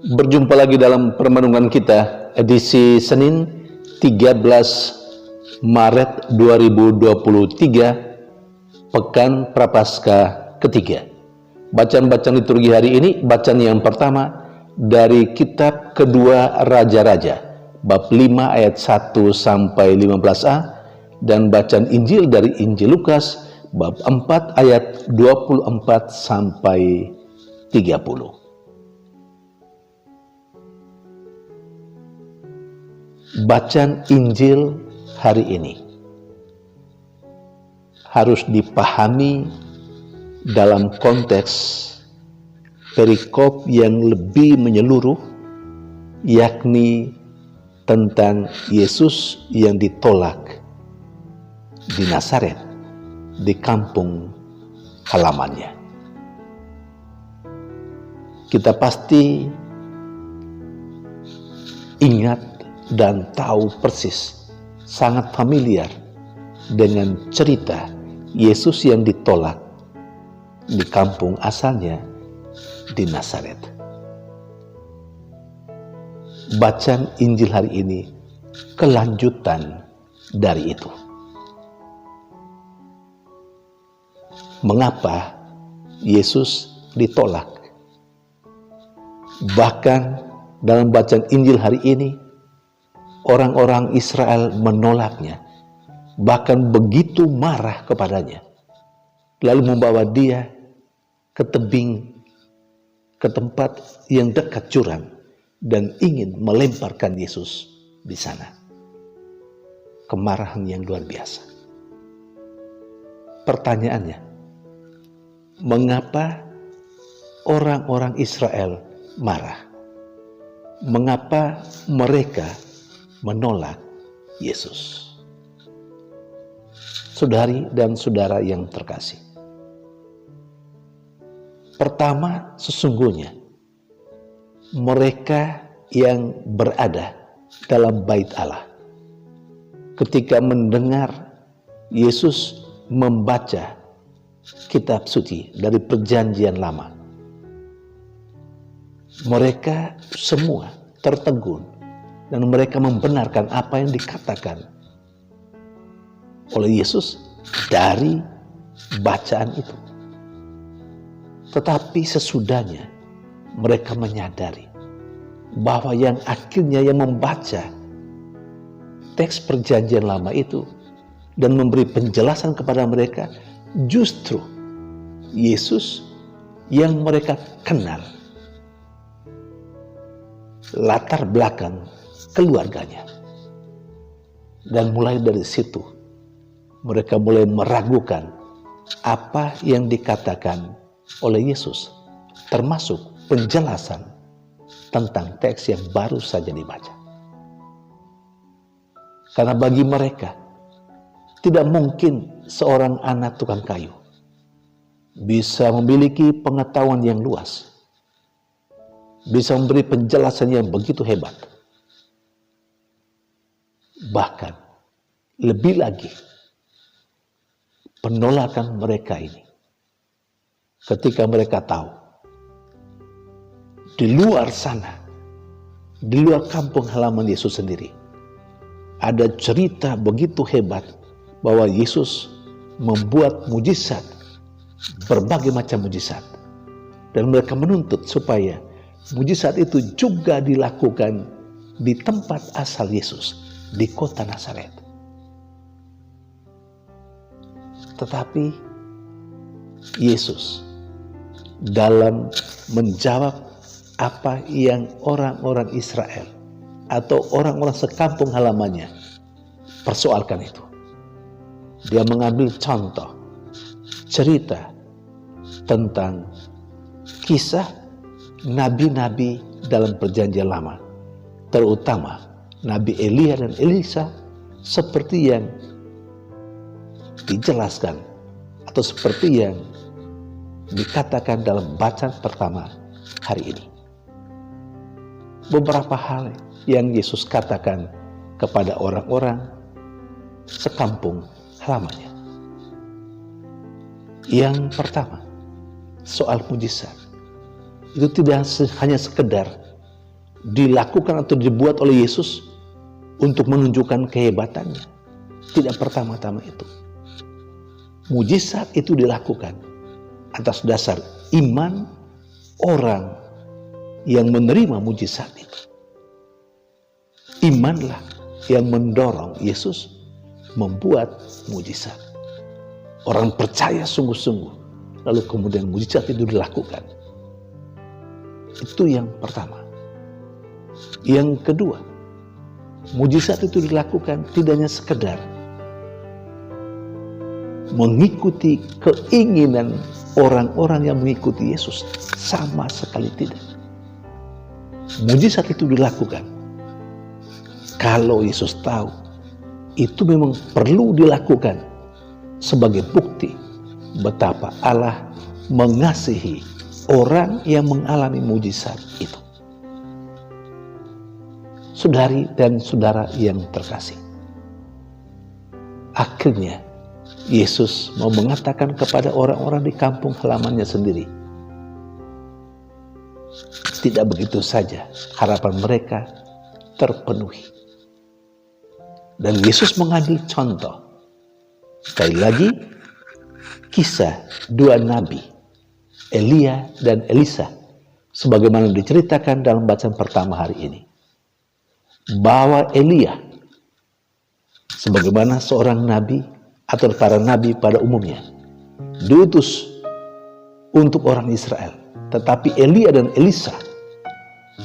Berjumpa lagi dalam permenungan kita edisi Senin 13 Maret 2023, Pekan Prapaskah ketiga. Bacaan-bacaan liturgi hari ini, bacaan yang pertama dari kitab kedua Raja-Raja, bab 5 ayat 1 sampai 15a, dan bacaan Injil dari Injil Lukas, bab 4 ayat 24 sampai 30. Bacaan Injil hari ini harus dipahami dalam konteks perikop yang lebih menyeluruh, yakni tentang Yesus yang ditolak di Nazaret, di kampung halamannya. Kita pasti ingat dan tahu persis, sangat familiar dengan cerita Yesus yang ditolak di kampung asalnya di Nazaret. Bacaan Injil hari ini kelanjutan dari itu. Mengapa Yesus ditolak? Bahkan dalam bacaan Injil hari ini, orang-orang Israel menolaknya, bahkan begitu marah kepadanya, lalu membawa dia ke tebing, ke tempat yang dekat jurang, dan ingin melemparkan Yesus di sana. Kemarahan yang luar biasa. Pertanyaannya, mengapa orang-orang Israel marah? Mengapa mereka menolak Yesus? Saudari dan saudara yang terkasih, pertama, sesungguhnya mereka yang berada dalam bait Allah ketika mendengar Yesus membaca kitab suci dari Perjanjian Lama, mereka semua tertegun dan mereka membenarkan apa yang dikatakan oleh Yesus dari bacaan itu. Tetapi sesudahnya mereka menyadari bahwa yang akhirnya yang membaca teks Perjanjian Lama itu dan memberi penjelasan kepada mereka justru Yesus yang mereka kenal latar belakang keluarganya. Dan mulai dari situ mereka mulai meragukan apa yang dikatakan oleh Yesus, termasuk penjelasan tentang teks yang baru saja dibaca. Karena bagi mereka tidak mungkin seorang anak tukang kayu bisa memiliki pengetahuan yang luas, bisa memberi penjelasan yang begitu hebat. Bahkan lebih lagi, penolakan mereka ini ketika mereka tahu di luar sana, di luar kampung halaman Yesus sendiri, ada cerita begitu hebat bahwa Yesus membuat mujizat, berbagai macam mujizat, dan mereka menuntut supaya mujizat itu juga dilakukan di tempat asal Yesus, di kota Nazaret. Tetapi Yesus dalam menjawab apa yang orang-orang Israel atau orang-orang sekampung halamannya persoalkan itu, dia mengambil contoh cerita tentang kisah nabi-nabi dalam Perjanjian Lama, terutama Nabi Elia dan Elisa, seperti yang dijelaskan atau seperti yang dikatakan dalam bacaan pertama hari ini. Beberapa hal yang Yesus katakan kepada orang-orang sekampung halamannya. Yang pertama, soal mujizat. Itu tidak hanya sekedar dilakukan atau dibuat oleh Yesus untuk menunjukkan kehebatannya. Tidak pertama-tama itu. Mujizat itu dilakukan atas dasar iman orang yang menerima mujizat itu. Imanlah yang mendorong Yesus membuat mujizat. Orang percaya sungguh-sungguh, lalu kemudian mujizat itu dilakukan. Itu yang pertama. Yang kedua, mujizat itu dilakukan tidak hanya sekedar mengikuti keinginan orang-orang yang mengikuti Yesus, sama sekali tidak. Mujizat itu dilakukan kalau Yesus tahu itu memang perlu dilakukan sebagai bukti betapa Allah mengasihi orang yang mengalami mujizat itu. Saudari dan saudara yang terkasih, akhirnya Yesus mau mengatakan kepada orang-orang di kampung halamannya sendiri, tidak begitu saja harapan mereka terpenuhi. Dan Yesus mengambil contoh, sekali lagi, kisah dua nabi, Elia dan Elisa, sebagaimana diceritakan dalam bacaan pertama hari ini. Bahwa Elia, sebagaimana seorang nabi atau para nabi pada umumnya, diutus untuk orang Israel. Tetapi Elia dan Elisa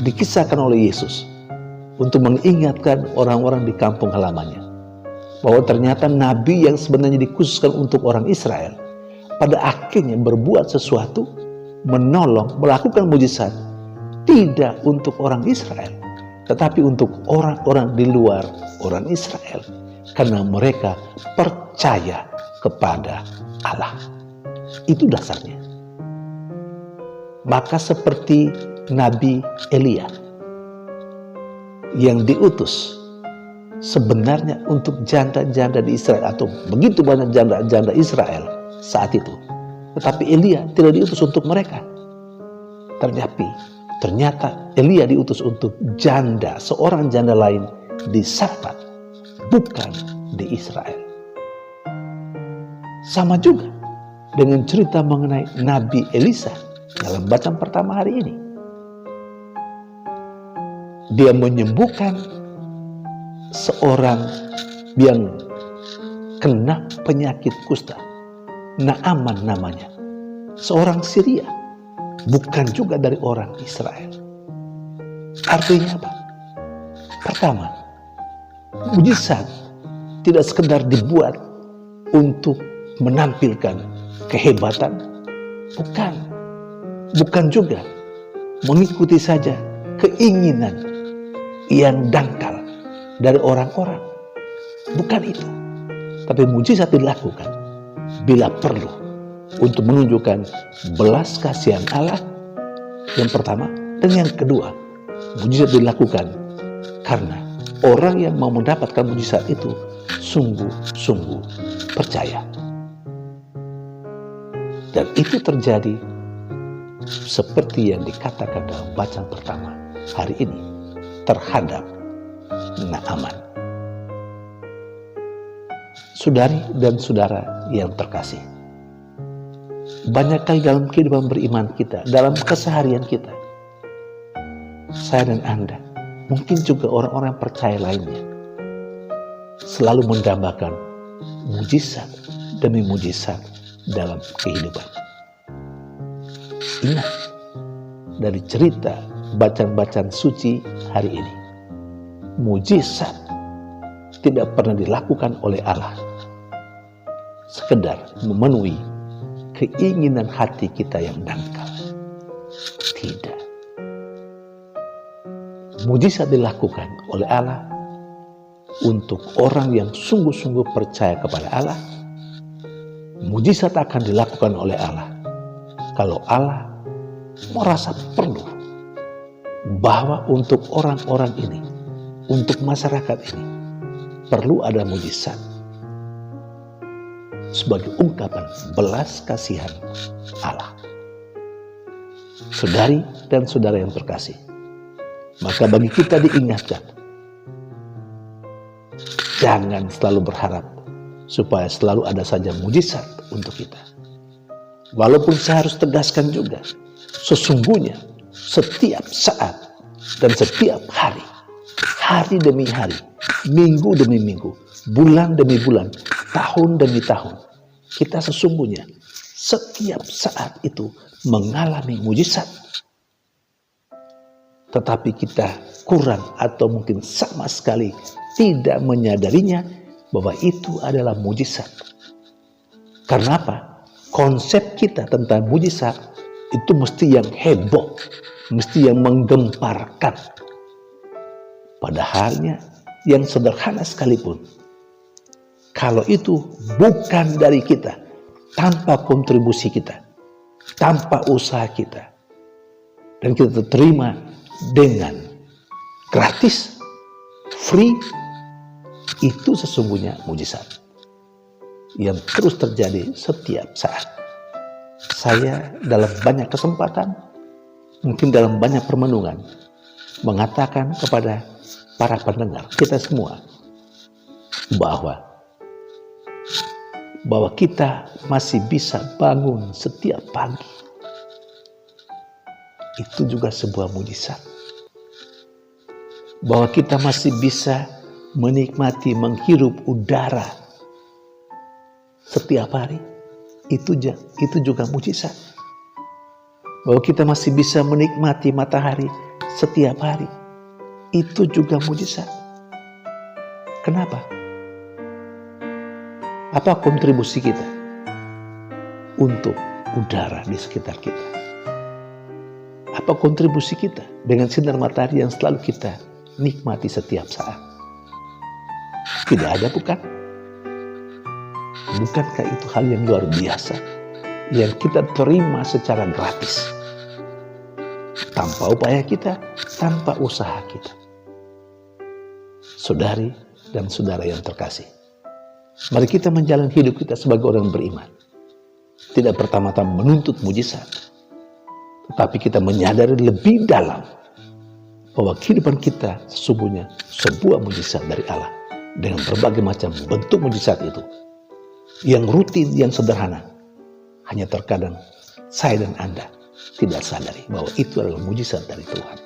dikisahkan oleh Yesus untuk mengingatkan orang-orang di kampung halamannya bahwa ternyata nabi yang sebenarnya dikhususkan untuk orang Israel pada akhirnya berbuat sesuatu, menolong, melakukan mujizat tidak untuk orang Israel, tetapi untuk orang-orang di luar orang Israel, karena mereka percaya kepada Allah. Itu dasarnya. Maka seperti Nabi Elia yang diutus sebenarnya untuk janda-janda di Israel, atau begitu banyak janda-janda Israel saat itu, tetapi Elia tidak diutus untuk mereka. Ternyata Elia diutus untuk janda, seorang janda lain di Sarfat, bukan di Israel. Sama juga dengan cerita mengenai Nabi Elisa dalam bacaan pertama hari ini. Dia menyembuhkan seorang yang kena penyakit kusta, Naaman namanya, seorang Syria, bukan juga dari orang Israel. Artinya apa? Pertama, mujizat tidak sekedar dibuat untuk menampilkan kehebatan, bukan juga mengikuti saja keinginan yang dangkal dari orang-orang, bukan itu. Tapi mujizat dilakukan bila perlu untuk menunjukkan belas kasihan Allah, yang pertama, dan yang kedua, mujizat dilakukan karena orang yang mau mendapatkan mujizat itu sungguh-sungguh percaya. Dan itu terjadi seperti yang dikatakan dalam bacaan pertama hari ini terhadap Naaman. Saudari dan saudara yang terkasih, banyak kali dalam kehidupan beriman kita, dalam keseharian kita, saya dan Anda, mungkin juga orang-orang percaya lainnya, selalu mendambakan mujizat demi mujizat dalam kehidupan. Ingat dari cerita bacaan-bacaan suci hari ini, mujizat tidak pernah dilakukan oleh Allah sekedar memenuhi keinginan hati kita yang dangkal. Tidak. Mujizat dilakukan oleh Allah untuk orang yang sungguh-sungguh percaya kepada Allah. Mujizat akan dilakukan oleh Allah kalau Allah merasa perlu bahwa untuk orang-orang ini, untuk masyarakat ini, perlu ada mujizat sebagai ungkapan belas kasihan Allah. Saudari dan saudara yang terkasih, Maka bagi kita diingatkan, jangan selalu berharap supaya selalu ada saja mujizat untuk kita. Walaupun saya harus tegaskan juga, sesungguhnya setiap saat dan setiap hari, hari demi hari, minggu demi minggu, bulan demi bulan, tahun demi tahun, kita sesungguhnya setiap saat itu mengalami mujizat. Tetapi kita kurang atau mungkin sama sekali tidak menyadarinya bahwa itu adalah mujizat. Karena apa? Konsep kita tentang mujizat itu mesti yang heboh, mesti yang menggemparkan. Padahalnya yang sederhana sekalipun, kalau itu bukan dari kita, tanpa kontribusi kita, tanpa usaha kita, dan kita terima dengan gratis, free, itu sesungguhnya mujizat yang terus terjadi setiap saat. Saya dalam banyak kesempatan, mungkin dalam banyak permenungan, mengatakan kepada para pendengar, kita semua, bahwa kita masih bisa bangun setiap pagi. Itu juga sebuah mujizat. Bahwa kita masih bisa menikmati, menghirup udara setiap hari, itu juga mujizat. Bahwa kita masih bisa menikmati matahari setiap hari, itu juga mujizat. Kenapa? Apa kontribusi kita untuk udara di sekitar kita? Apa kontribusi kita dengan sinar matahari yang selalu kita nikmati setiap saat? Tidak ada, bukan? Bukankah itu hal yang luar biasa yang kita terima secara gratis, tanpa upaya kita, tanpa usaha kita? Saudari dan saudara yang terkasih, mari kita menjalani hidup kita sebagai orang beriman, tidak pertama-tama menuntut mujizat, tetapi kita menyadari lebih dalam bahwa kehidupan kita sesungguhnya sebuah mujizat dari Allah, dengan berbagai macam bentuk mujizat itu, yang rutin, yang sederhana. Hanya terkadang saya dan Anda tidak sadari bahwa itu adalah mujizat dari Tuhan.